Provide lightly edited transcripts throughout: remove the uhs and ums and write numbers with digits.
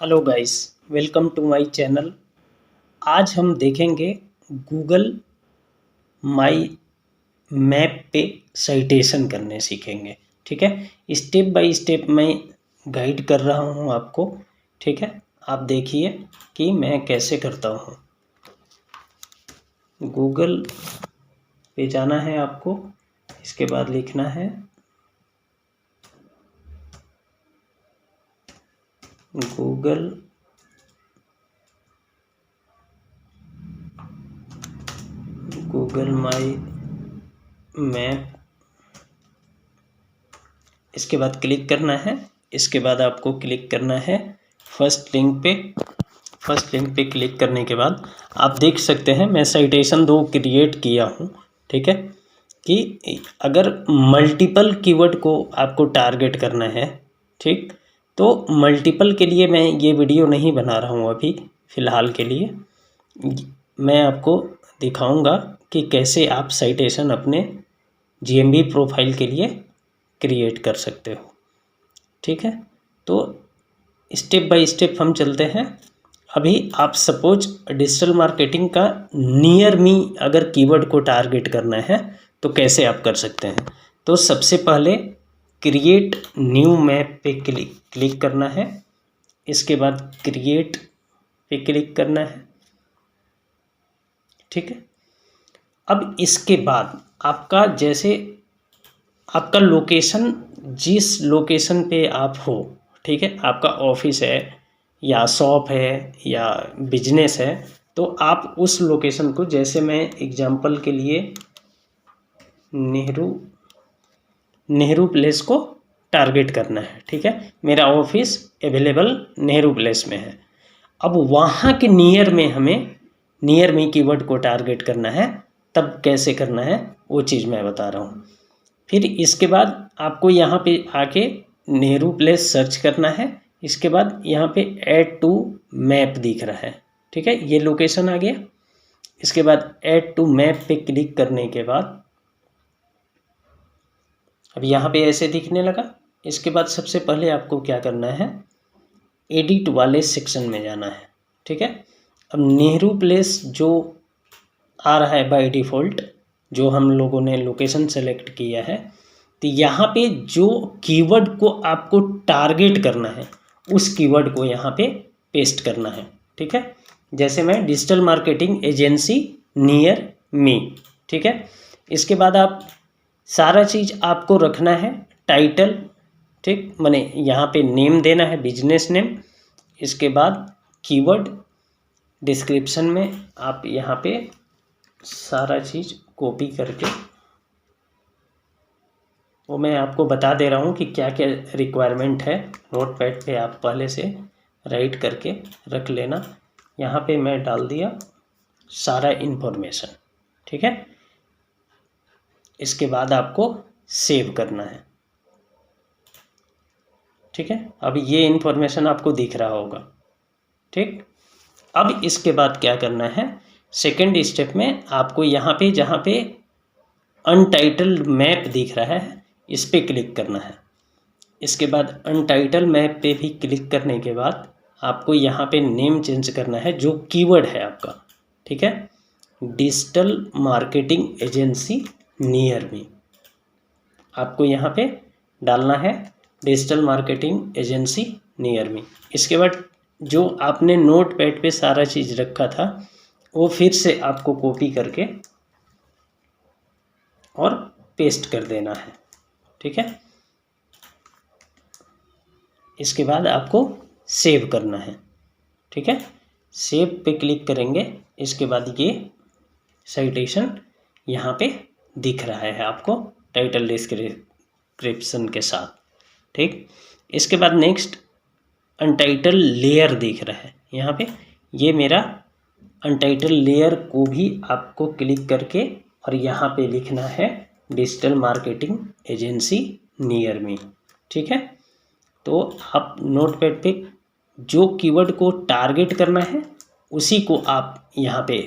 Hello guys, welcome to my channel. आज हम देखेंगे गूगल माई मैप पे साइटेशन करने सीखेंगे। ठीक है, स्टेप बाय स्टेप मैं गाइड कर रहा हूँ आपको। ठीक है, आप देखिए कि मैं कैसे करता हूँ। गूगल पे जाना है आपको, इसके बाद लिखना है गूगल माई मैप। इसके बाद क्लिक करना है। इसके बाद आपको क्लिक करना है फर्स्ट लिंक पे। फर्स्ट लिंक पे क्लिक करने के बाद आप देख सकते हैं मैं साइटेशन 2 क्रिएट किया हूँ। ठीक है, कि अगर मल्टीपल कीवर्ड को आपको टारगेट करना है, ठीक, तो मल्टीपल के लिए मैं ये वीडियो नहीं बना रहा हूँ अभी फ़िलहाल के लिए। मैं आपको दिखाऊंगा कि कैसे आप साइटेशन अपने जीएमबी प्रोफाइल के लिए क्रिएट कर सकते हो। ठीक है, तो स्टेप बाय स्टेप हम चलते हैं। अभी आप सपोज डिजिटल मार्केटिंग का नियर मी अगर कीवर्ड को टारगेट करना है तो कैसे आप कर सकते हैं। तो सबसे पहले क्रिएट न्यू मैप पे क्लिक करना है। इसके बाद क्रिएट पे क्लिक करना है। ठीक है, अब इसके बाद आपका जैसे आपका लोकेशन, जिस लोकेशन पे आप हो, ठीक है, आपका ऑफिस है या शॉप है या बिजनेस है, तो आप उस लोकेशन को, जैसे मैं एग्जांपल के लिए नेहरू प्लेस को टारगेट करना है। ठीक है, मेरा ऑफिस अवेलेबल नेहरू प्लेस में है। अब वहाँ के नियर में हमें नियर में कीवर्ड को टारगेट करना है। तब कैसे करना है वो चीज़ मैं बता रहा हूँ। फिर इसके बाद आपको यहाँ पे आके नेहरू प्लेस सर्च करना है। इसके बाद यहाँ पे ऐड टू मैप दिख रहा है। ठीक है, ये लोकेशन आ गया। इसके बाद ऐड टू मैप पे क्लिक करने के बाद अब यहाँ पे ऐसे दिखने लगा। इसके बाद सबसे पहले आपको क्या करना है, एडिट वाले सेक्शन में जाना है। ठीक है, अब नेहरू प्लेस जो आ रहा है बाय डिफ़ॉल्ट, जो हम लोगों ने लोकेशन सेलेक्ट किया है, तो यहाँ पे जो कीवर्ड को आपको टारगेट करना है उस कीवर्ड को यहाँ पे पेस्ट करना है। ठीक है, जैसे मैं digital marketing agency near me. ठीक है, इसके बाद आप सारा चीज़ आपको रखना है। टाइटल, ठीक, माने यहाँ पे नेम देना है, बिजनेस नेम। इसके बाद कीवर्ड डिस्क्रिप्शन में आप यहाँ पे सारा चीज़ कॉपी करके, वो मैं आपको बता दे रहा हूँ कि क्या क्या रिक्वायरमेंट है। नोटपैड पे आप पहले से राइट करके रख लेना। यहाँ पे मैं डाल दिया सारा इन्फॉर्मेशन। ठीक है, इसके बाद आपको सेव करना है। ठीक है, अब ये इन्फॉर्मेशन आपको दिख रहा होगा। ठीक, अब इसके बाद क्या करना है, सेकेंड स्टेप में आपको यहाँ पे जहाँ पे अनटाइटल्ड मैप दिख रहा है इस पर क्लिक करना है। इसके बाद अनटाइटल मैप पे भी क्लिक करने के बाद आपको यहाँ पे नेम चेंज करना है, जो कीवर्ड है आपका। ठीक है, digital marketing agency near me आपको यहाँ पे डालना है, digital marketing agency near me. इसके बाद जो आपने नोट पैड पे सारा चीज़ रखा था वो फिर से आपको कॉपी करके और पेस्ट कर देना है। ठीक है, इसके बाद आपको सेव करना है। ठीक है, सेव पे क्लिक करेंगे। इसके बाद ये साइटेशन यहाँ पे दिख रहा है आपको टाइटल डिस्क्रिप्शन के साथ। ठीक, इसके बाद नेक्स्ट अनटाइटल लेयर दिख रहा है यहाँ पे। ये मेरा अनटाइटल लेयर को भी आपको क्लिक करके और यहाँ पे लिखना है digital marketing agency near me. ठीक है, तो आप नोटपैड पे जो कीवर्ड को टारगेट करना है उसी को आप यहाँ पे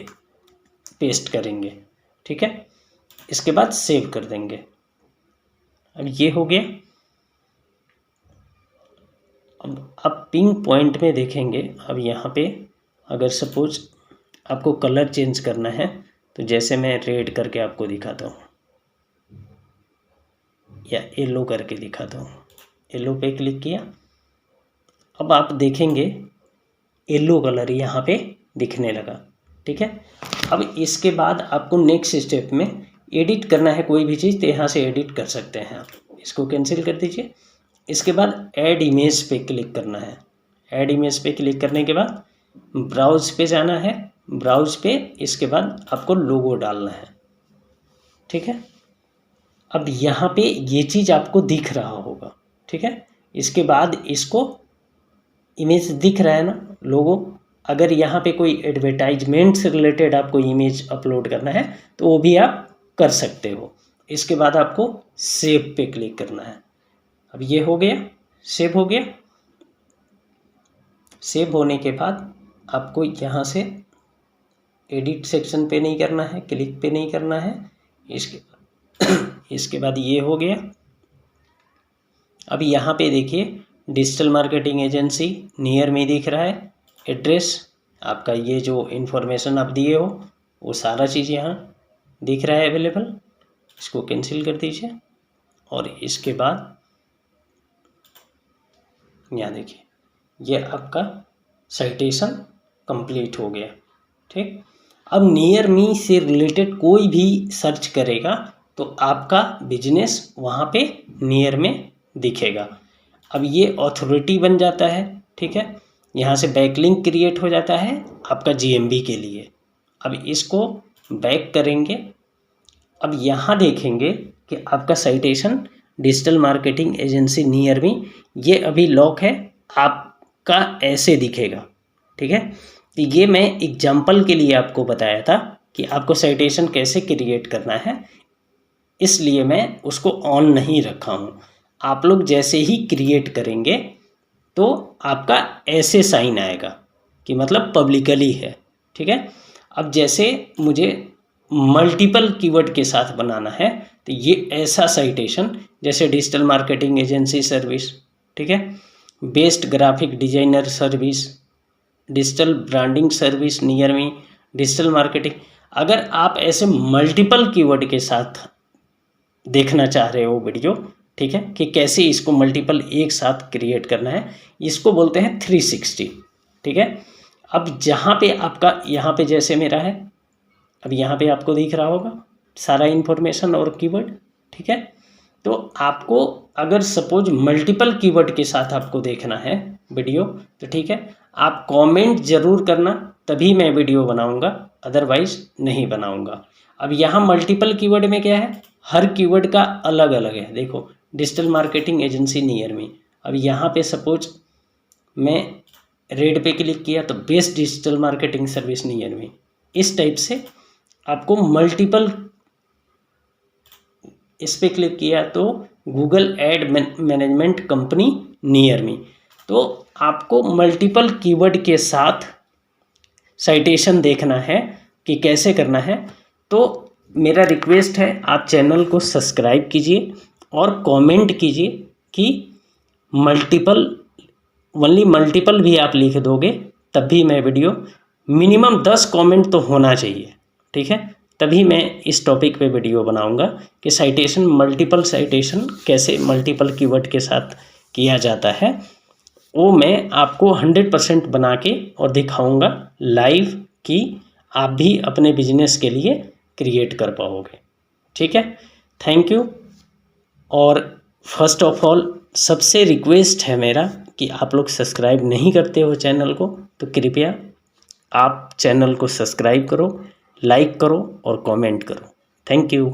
पेस्ट करेंगे। ठीक है, इसके बाद सेव कर देंगे। अब ये हो गया। अब आप पिंक पॉइंट में देखेंगे। अब यहाँ पे अगर सपोज आपको कलर चेंज करना है तो जैसे मैं रेड करके आपको दिखाता हूँ या येलो करके दिखाता हूँ। येलो पे क्लिक किया, अब आप देखेंगे येलो कलर यहाँ पे दिखने लगा। ठीक है, अब इसके बाद आपको नेक्स्ट स्टेप में एडिट करना है कोई भी चीज़, तो यहाँ से एडिट कर सकते हैं आप। इसको कैंसिल कर दीजिए। इसके बाद ऐड इमेज पे क्लिक करना है। ऐड इमेज पे क्लिक करने के बाद ब्राउज पे जाना है। ब्राउज पे इसके बाद आपको लोगो डालना है। ठीक है, अब यहाँ पे ये चीज़ आपको दिख रहा होगा। ठीक है, इसके बाद इसको इमेज दिख रहा है ना, लोगो। अगर यहाँ पे कोई एडवर्टाइजमेंट से रिलेटेड आपको इमेज अपलोड करना है तो वो भी आप कर सकते हो। इसके बाद आपको सेव पे क्लिक करना है। अब ये हो गया, सेव हो गया। सेव होने के बाद आपको यहाँ से एडिट सेक्शन पे नहीं करना है, क्लिक पे नहीं करना है। इसके बाद ये हो गया। अब यहाँ पे देखिए डिजिटल मार्केटिंग एजेंसी नियर में दिख रहा है। एड्रेस आपका, ये जो इन्फॉर्मेशन आप दिए हो वो सारा चीज़ यहाँ दिख रहा है अवेलेबल। इसको कैंसिल कर दीजिए और इसके बाद यहाँ देखिए ये आपका साइटेशन कंप्लीट हो गया। ठीक, अब नियर मी से रिलेटेड कोई भी सर्च करेगा तो आपका बिजनेस वहाँ पे नियर में दिखेगा। अब ये अथॉरिटी बन जाता है। ठीक है, यहाँ से बैकलिंक क्रिएट हो जाता है आपका जीएमबी के लिए। अब इसको बैक करेंगे। अब यहाँ देखेंगे कि आपका citation digital marketing agency near me ये अभी लॉक है, आपका ऐसे दिखेगा। ठीक है, तो ये मैं एग्जाम्पल के लिए आपको बताया था कि आपको साइटेशन कैसे क्रिएट करना है, इसलिए मैं उसको ऑन नहीं रखा हूँ। आप लोग जैसे ही क्रिएट करेंगे तो आपका ऐसे साइन आएगा कि मतलब पब्लिकली है। ठीक है, अब जैसे मुझे मल्टीपल कीवर्ड के साथ बनाना है तो ये ऐसा साइटेशन, जैसे डिजिटल मार्केटिंग एजेंसी सर्विस, ठीक है, best graphic designer service, digital branding service near me, digital marketing. अगर आप ऐसे मल्टीपल कीवर्ड के साथ देखना चाह रहे हो वीडियो, ठीक है, कि कैसे इसको मल्टीपल एक साथ क्रिएट करना है, इसको बोलते हैं 360। ठीक है, अब जहाँ पे आपका, यहाँ पे जैसे मेरा है, अब यहाँ पे आपको दिख रहा होगा सारा इन्फॉर्मेशन और कीवर्ड। ठीक है, तो आपको अगर सपोज मल्टीपल कीवर्ड के साथ आपको देखना है वीडियो तो ठीक है, आप कमेंट ज़रूर करना, तभी मैं वीडियो बनाऊंगा, अदरवाइज नहीं बनाऊंगा। अब यहाँ मल्टीपल कीवर्ड में क्या है, हर कीवर्ड का अलग अलग है। देखो digital marketing agency near me, अब यहाँ पे सपोज मैं रेड पे क्लिक किया तो best digital marketing service near me. इस टाइप से आपको मल्टीपल, इस पे क्लिक किया तो Google ad management company near me. तो आपको मल्टीपल कीवर्ड के साथ साइटेशन देखना है कि कैसे करना है। तो मेरा रिक्वेस्ट है आप चैनल को सब्सक्राइब कीजिए और कमेंट कीजिए कि मल्टीपल, ओनली मल्टीपल भी आप लिख दोगे तब भी मैं वीडियो, मिनिमम 10 कमेंट तो होना चाहिए। ठीक है, तभी मैं इस टॉपिक पे वीडियो बनाऊंगा कि साइटेशन, मल्टीपल साइटेशन कैसे मल्टीपल कीवर्ड के साथ किया जाता है, वो मैं आपको 100% बना के और दिखाऊंगा लाइव कि आप भी अपने बिजनेस के लिए क्रिएट कर पाओगे। ठीक है, थैंक यू। और फर्स्ट ऑफ ऑल सबसे रिक्वेस्ट है मेरा कि आप लोग सब्सक्राइब नहीं करते हो चैनल को तो कृपया आप चैनल को सब्सक्राइब करो, लाइक करो और कमेंट करो। Thank you.